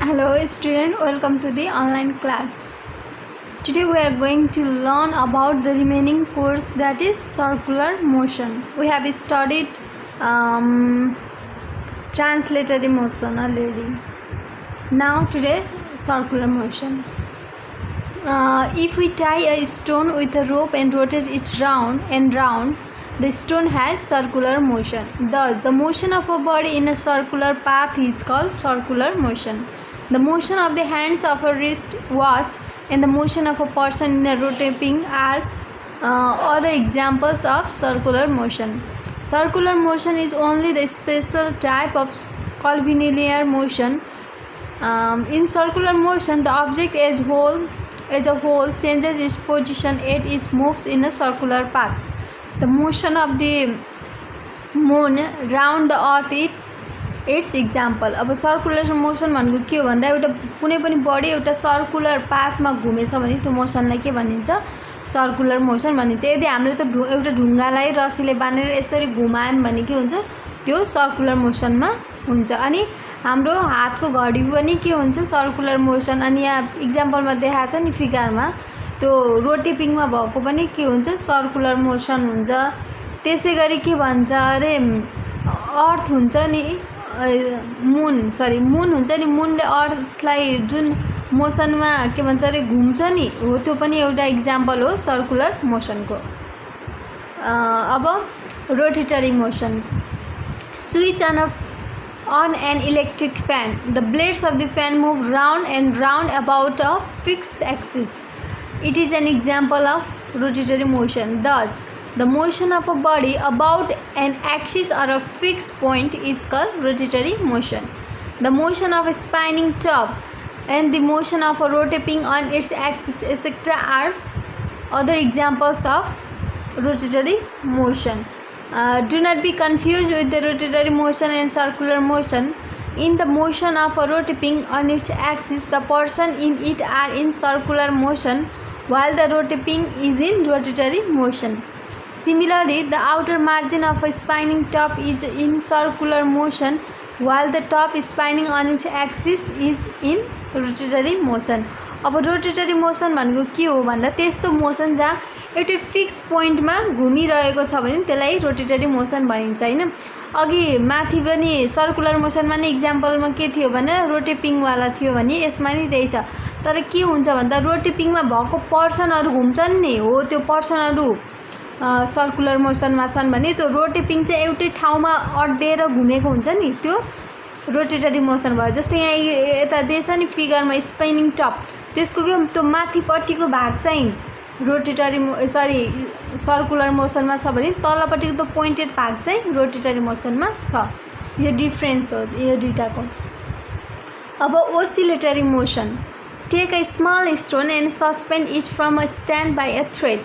Hello student, welcome to the online class. Today we are going to learn about the remaining course, that is circular motion. We have studied translatory motion already. Now today circular motion. If we tie a stone with a rope and rotate it round and round, the stone has circular motion. Thus, the motion of a body in a circular path is called circular motion. The motion of the hands of a wrist watch and the motion of a person in a rotating are other examples of circular motion. Circular motion is only the special type of curvilinear motion. In circular motion, the object as a whole changes its position as it moves in a circular path. The motion of the moon round the earth is its example. अब circular motion भनेको के हो भन्दा एउटा कुनै पनि body एउटा circular पाथमा घुमेछ भने त्यो मोसनलाई के भनिन्छ, सर्कुलर मोसन भनिन्छ. यदि हामीले त एउटा ढुङ्गालाई रस्सीले बाँधेर यसरी घुमायौँ भने के हुन्छ, त्यो सर्कुलर मोसनमा हुन्छ. अनि हाम्रो हातको घडी पनि के हुन्छ, सर्कुलर मोसन. अनि यहाँ इक्जाम्पलमा देखाएको छ नि फिगरमा, त्यो रोटेपिङमा भएको पनि के हुन्छ, सर्कुलर मोसन हुन्छ. त्यसै गरी के भन्छ अरे अर्थ हुन्छ नि, मुन हुन्छ नि, मुनले अर्थलाई जुन मोसनमा के भन्छ अरे घुम्छ नि, हो त्यो पनि एउटा इक्जाम्पल हो सर्कुलर मोसनको. अब rotatory motion. Switch on an electric fan. The blades of the fan move round and round about a fixed axis. It is an example of rotatory motion. Thus, the motion of a body about an axis or a fixed point is called rotatory motion. The motion of a spinning top and the motion of a rotating on its axis, etc. are other examples of rotatory motion. Do not be confused with the rotatory motion and circular motion. In the motion of a rotating on its axis, the person in it are in circular motion, while the rotating is in rotatory motion. Similarly, the outer margin of a spinning top is in circular motion, while the top is spinning on its axis is in rotatory motion. अब rotatory motion भनेको के हो भन्दा त्यस्तो motion जहाँ एउटा fix पोइन्टमा घुमिरहेको छ भने त्यसलाई रोटेटरी मोसन भनिन्छ हैन. अघि माथि पनि सर्कुलर मोसनमा नै इक्जाम्पलमा के थियो भने रोटेपिङ वाला थियो भने यसमा नि त्यही छ. तर के हुन्छ भन्दा रोटेपिङमा भएको पर्सनहरु घुम्छन् नि, हो त्यो पर्सनहरु सर्कुलर मोसनमा छन् भने त्यो रोटेपिङ चाहिँ एउटै ठाउँमा अड्डेर घुमेको हुन्छ नि, त्यो रोटेटरी मोसन भयो. जस्तै यहाँ यता देश नि फिगरमा स्पिनिङ टप, त्यसको के त्यो माथिपट्टिको भाग चाहिँ रोटेटरी सर्कुलर मोसनमा छ भने तलपट्टिको त्यो पोइन्टेड भाग चाहिँ रोटेटरी मोसनमा छ. यो डिफरेन्स हो यो दुईटाको. अब oscillatory motion. Take a small stone and suspend it from a stand by a thread.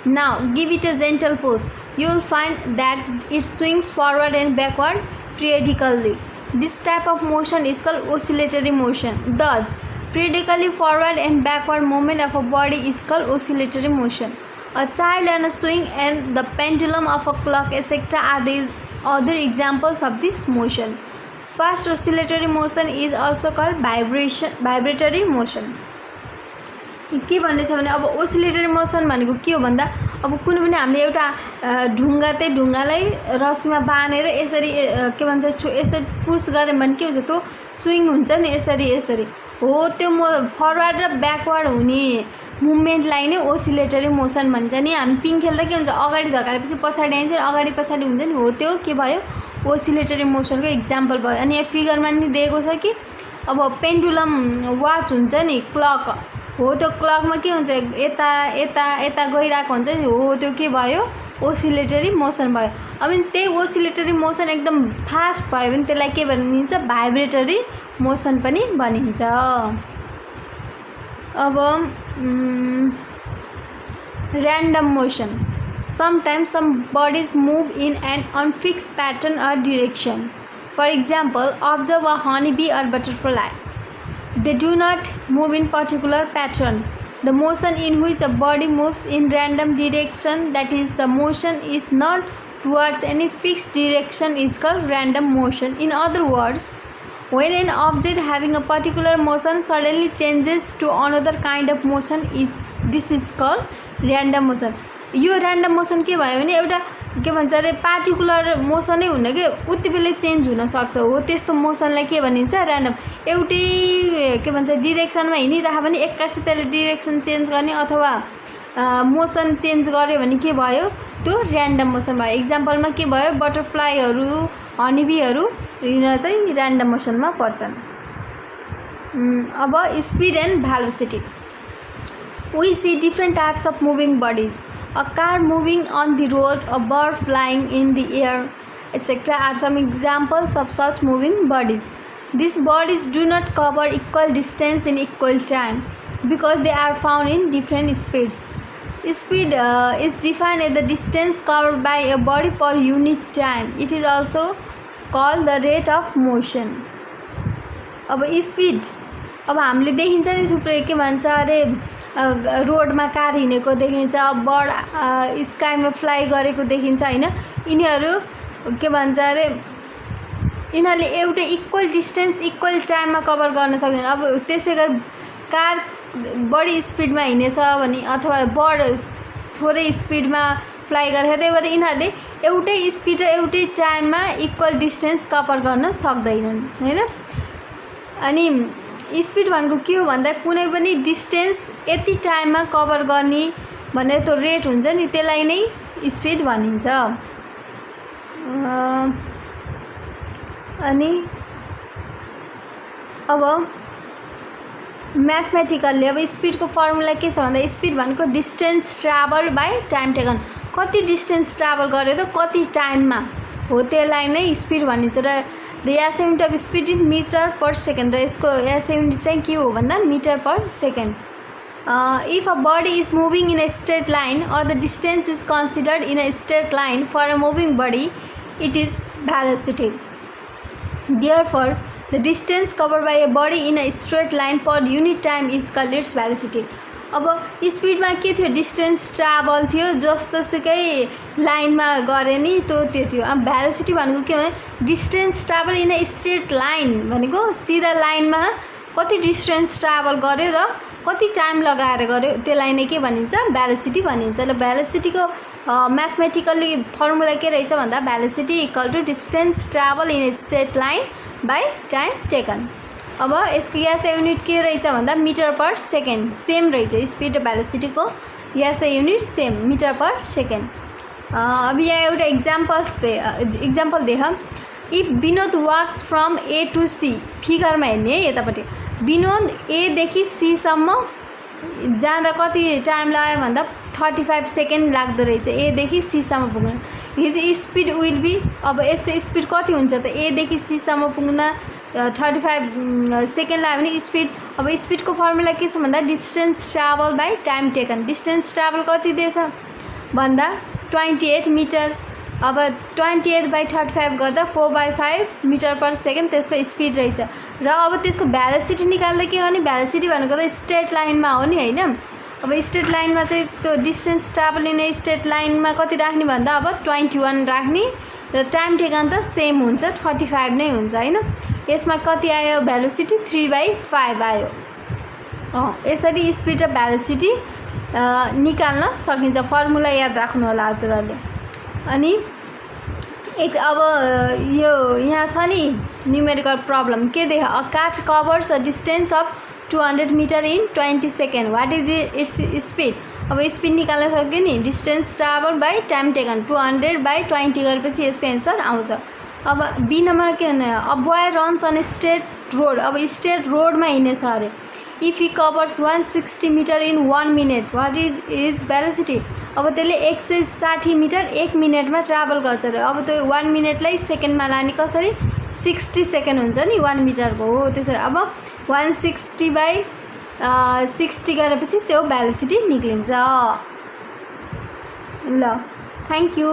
Now give it a gentle push. You will find that it swings forward and backward periodically. This type of motion is called oscillatory motion. Thus, periodically forward and backward movement of a body is called oscillatory motion. A child and a swing and the pendulum of a clock, etc. are the other examples of this motion. Fast oscillatory motion is also called vibratory motion. के भन्दैछ भने अब oscillatory motion भनेको के हो भन्दा अब कुनै पनि हामीले एउटा ढुङ्गालाई रस्सीमा बाँधेर यसरी के भन्छ यसरी पुश गर्यो भने के हुन्छ, त्यो स्विङ हुन्छ नि यसरी हो. त्यो फरवर्ड र ब्याकवर्ड हुने मुभमेन्टलाई नै ओसिलेटरी मोसन भन्छ नि. हामी पिङ खेल्दा के हुन्छ, अगाडि धकालेपछि पछाडि आइन्छ, अगाडि पछाडि हुन्छ नि, हो त्यो के भयो, ओसिलेटरी मोसनको इक्जाम्पल भयो. अनि यहाँ फिगरमा नि दिएको छ कि अब पेन्डुलम वाच हुन्छ नि, क्लक हो, त्यो क्लकमा के हुन्छ, यता यता यता गइरहेको हुन्छ नि, हो त्यो के भयो, ओसिलेटरी मोसन भयो. अब त्यही ओसिलेटरी मोसन एकदम फास्ट भयो भने त्यसलाई के भनिन्छ, भाइब्रेटरी मोसन पनि भनिन्छ. अब random motion. Sometimes some bodies move in an unfixed pattern or direction. For example, observe a honey bee or butterfly. They do not move in particular pattern. The motion in which a body moves in random direction, that is, the motion is not towards any fixed direction, is called random motion. In other words, When an object having a particular motion suddenly changes to another kind of motion, this is called random motion. यो random motion के भयो भने एउटा के भन्छ अरे particular मोसनै हुन्न के उति बेलै चेन्ज हुन सक्छ हो त्यस्तो मोसनलाई के भनिन्छ र्यान्डम एउटै के भन्छ डिरेक्सनमा हिँडिरह भने एक्कासी त्यसले डिरेक्सन चेन्ज गर्ने अथवा मोसन चेन्ज गर्यो भने के भयो त्यो र्यान्डम मोसन भयो एक्जाम्पलमा के भयो बटरफ्लाईहरू हनीबीहरू यिनीहरू चाहिँ र्यान्डम मोसनमा पर्छन् अब speed and velocity we see different types of moving bodies. A car moving on the road, a bird flying in the air, etc. are some examples of such moving bodies. These bodies do not cover equal distance in equal time because they are found in different speeds. Speed is defined as the distance covered by a body per unit time. It is also called the rate of motion. अब speed अब हामीले देखिन्छ नि थुप्रै के भन्छ अरे रोडमा कार हिँडेको देखिन्छ बर्ड स्काईमा फ्लाइ गरेको देखिन्छ हैन यिनीहरू के भन्छ अरे यिनीहरूले एउटै इक्वल डिस्टेन्स इक्वल टाइममा कभर गर्न सक्दैन अब त्यसै गरी कार बढी स्पिडमा हिँडेछ भने अथवा बर्ड थोरै स्पिडमा फ्लाइ गरेछ त्यही भएर यिनीहरूले एउटै स्पिड र एउटै टाइममा इक्वल डिस्टेन्स कभर गर्न सक्दैनन् हैन अनि स्पिड भनेको के हो भन्दा कुनै पनि डिस्टेन्स यति टाइममा कभर गर्ने भन्ने त्यो रेट हुन्छ नि त्यसलाई नै स्पिड भनिन्छ अनि अब म्याथमेटिकल्ली अब स्पिडको फर्मुला के छ भन्दा स्पिड भनेको distance travel by time taken कति डिस्टेन्स ट्राभल गर्यो त कति टाइममा हो त्यसलाई नै स्पिड भनिन्छ र The SI unit of speed in meter per second. र यसको SI unit चाहिँ के हो भन्दा metre per second. If a body is moving in a straight line or the distance is considered in a straight line for a moving body, it is velocity. Therefore, the distance covered by a body in a straight line per unit time is called its velocity. अब स्पिडमा के थियो distance travel थियो जस्तोसुकै लाइनमा गरे नि त्यो थियो अब भेलोसिटी भनेको के हो distance travel in a straight line भनेको सिधा लाइनमा कति डिस्टेन्स ट्राभल गर्यो र कति टाइम लगाएर गर्यो त्यसलाई नै के भनिन्छ भेलोसिटी भनिन्छ र भेलोसिटीको म्याथमेटिकल्ली फर्मुला के रहेछ भन्दा velocity equal to distance travel in a straight line by time taken अब यसको एसआई युनिट के रहेछ भन्दा मीटर पर सेकेन्ड सेम रहेछ स्पिड र भेलोसिटीको SI unit same metre per second अब यहाँ एउटा इक्जाम्पल देख if Vinod walks from A to C फिगरमा हेर्ने यतापट्टि विनोद एदेखि सीसम्म जाँदा कति टाइम लाग्यो भन्दा 35 सेकेन्ड लाग्दो रहेछ एदेखि सीसम्म पुग्न हिज स्पिड विल बी अब यसको स्पिड कति हुन्छ त एदेखि सीसम्म पुग्न 35 सेकेन्ड लाग्यो भने स्पिड अब स्पिडको फर्मुला के छ भन्दा distance travel by time taken distance travel कति दिएछ भन्दा 28 मिटर अब 28/35 गर्दा 4/5 मिटर पर सेकेन्ड त्यसको स्पिड रहेछ र अब त्यसको भेलोसिटी निकाल्दा के गर्ने भेलोसिटी भनेको त स्ट्रेट लाइनमा हो नि हैन अब स्ट्रेट लाइनमा चाहिँ त्यो डिस्टेन्स ट्राभल इन स्ट्रेट लाइनमा कति राख्ने भन्दा अब 21 राख्ने र टाइम टेकन त सेम हुन्छ 35 नै हुन्छ हैन यसमा कति आयो भेलोसिटी 3/5 आयो यसरी स्पिड र भेलोसिटी निकाल्न सकिन्छ फर्मुला याद राख्नु होला हजुरहरुले अनि एक अब यो यहाँ छ नि न्यूमेरिकल प्रब्लम के देख a cat covers a distance of 200 meter in 20 seconds what is its speed अब स्पिड निकाल्न सक्यो नि distance travel by time taken 200/20 गरेपछि यसको एन्सर आउँछ अब बी नम्बर के भन्ने a boy runs on straight road अब स्ट्रेट रोडमा हिँड्नेछ अरे if he covers 160 metre in 1 minute what is velocity अब त्यसले 160 मिटर 1 मिनटमा ट्राभल गर्छ अरे अब त्यो 1 मिनटलाई सेकेन्डमा लाने कसरी 60 सेकेन्ड हुन्छ नि 1 मिटरको हो त्यसरी अब 160/60 गरेपछि त्यो भेलोसिटी निक्लिन्छ ल थ्याङ्क यू